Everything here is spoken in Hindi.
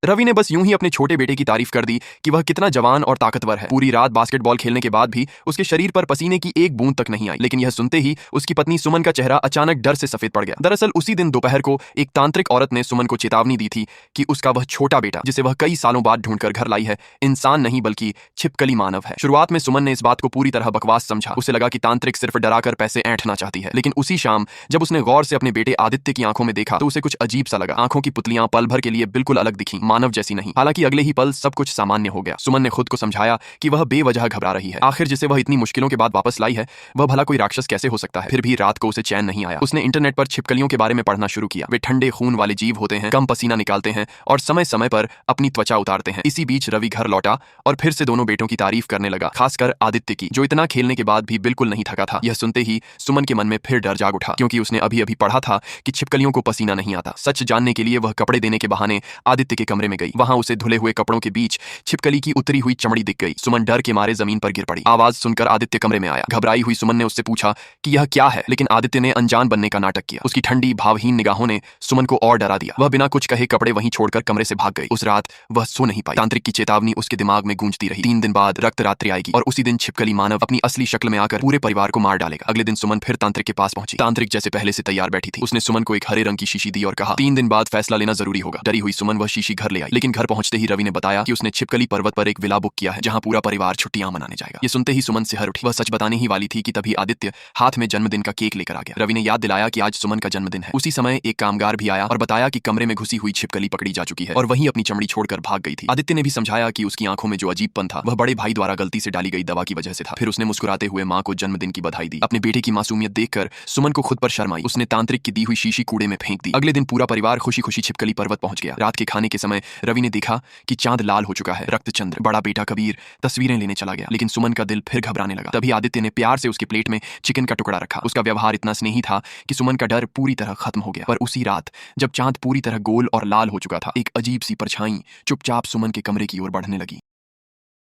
रवि ने बस यूं ही अपने छोटे बेटे की तारीफ कर दी कि वह कितना जवान और ताकतवर है। पूरी रात बास्केटबॉल खेलने के बाद भी उसके शरीर पर पसीने की एक बूंद तक नहीं आई। लेकिन यह सुनते ही उसकी पत्नी सुमन का चेहरा अचानक डर से सफेद पड़ गया। दरअसल उसी दिन दोपहर को एक तांत्रिक औरत ने सुमन को चेतावनी दी थी कि उसका वह छोटा बेटा, जिसे वह कई सालों बाद ढूंढकर घर लाई है, इंसान नहीं बल्कि छिपकली मानव है। शुरुआत में सुमन ने इस बात को पूरी तरह बकवास समझा। उसे लगा कि तांत्रिक सिर्फ डराकर पैसे ऐंठना चाहती है। लेकिन उसी शाम जब उसने गौर से अपने बेटे आदित्य की आंखों में देखा तो उसे कुछ अजीब सा लगा। आंखों की पुतलियां पल भर के लिए बिल्कुल अलग दिखी, मानव जैसी नहीं। हालांकि अगले ही पल सब कुछ सामान्य हो गया। सुमन ने खुद को समझाया कि वह बेवजह घबरा रही है। आखिर जिसे वह इतनी मुश्किलों के बाद वापस लाई है, वह भला कोई राक्षस कैसे हो सकता है। फिर भी रात को उसे चैन नहीं आया। उसने इंटरनेट पर छिपकलियों के बारे में पढ़ना शुरू किया। वे ठंडे खून वाले जीव होते हैं, कम पसीना निकालते हैं और समय समय पर अपनी त्वचा उतारते हैं। इसी बीच रवि घर लौटा और फिर से दोनों बेटों की तारीफ करने लगा, खासकर आदित्य की, जो इतना खेलने के बाद भी बिल्कुल नहीं थका था। यह सुनते ही सुमन के मन में फिर डर जाग उठा, क्योंकि उसने अभी अभी पढ़ा था कि छिपकलियों को पसीना नहीं आता। सच जानने के लिए वह कपड़े देने के बहाने आदित्य के कमरे में गई। वहां उसे धुले हुए कपड़ों के बीच छिपकली की उतरी हुई चमड़ी दिख गई। सुमन डर के मारे जमीन पर गिर पड़ी। आवाज सुनकर आदित्य कमरे में आया। घबराई हुई सुमन ने उससे पूछा कि यह क्या है, लेकिन आदित्य ने अनजान बनने का नाटक किया। उसकी ठंडी भावहीन निगाहों ने सुमन को और डरा दिया। वह बिना कुछ कहे कपड़े वहीं छोड़कर कमरे से भाग गई। उस रात वह सो नहीं पाई। तांत्रिक की चेतावनी उसके दिमाग में गूंजती रही। 3 दिन बाद रक्त रात्रि आएगी और उसी दिन छिपकली मानव अपनी असली शक्ल में आकर पूरे परिवार को मार डालेगा। अगले दिन सुमन फिर तांत्रिक के पास पहुंची। तांत्रिक जैसे पहले से तैयार बैठी थी। उसने सुमन को एक हरे रंग की शीशी दी और कहा 3 दिन बाद फैसला लेना जरूरी होगा। डरी हुई सुमन वह शीशी घर ले आई। लेकिन घर पहुंचते ही रवि ने बताया कि उसने छिपकली पर्वत पर एक विला बुक किया है, जहां पूरा परिवार छुट्टियां मनाने जाएगा। ये सुनते ही सुमन सिहर उठी। वह सच बताने ही वाली थी कि तभी आदित्य हाथ में जन्मदिन का केक लेकर आ गया। रवि ने याद दिलाया कि आज सुमन का जन्मदिन है। उसी समय एक कामगार भी आया और बताया कि कमरे में घुसी हुई छिपकली पकड़ी जा चुकी है और वहीं अपनी चमड़ी छोड़कर भाग गई थी। आदित्य ने भी समझाया कि उसकी आंखों में जो अजीबपन था वह बड़े भाई द्वारा गलती से डाली गई दवा की वजह से था। फिर उसने मुस्कुराते हुए मां को जन्मदिन की बधाई दी। अपने बेटे की मासूमियत देखकर सुमन को खुद पर शर्म आई। उसने तांत्रिक की दी हुई शीशी कूड़े में फेंक दी। अगले दिन पूरा परिवार खुशी खुशी छिपकली पर्वत पहुंच गया। रात के खाने के समय रवि ने देखा कि चांद लाल हो चुका है। रक्तचंद्र। बड़ा बेटा कबीर तस्वीरें लेने चला गया, लेकिन सुमन का दिल फिर घबराने लगा। तभी आदित्य ने प्यार से उसके प्लेट में चिकन का टुकड़ा रखा। उसका व्यवहार इतना स्नेही था कि सुमन का डर पूरी तरह खत्म हो गया। पर उसी रात जब चांद पूरी तरह गोल और लाल हो चुका था, एक अजीब सी परछाई चुपचाप सुमन के कमरे की ओर बढ़ने लगी।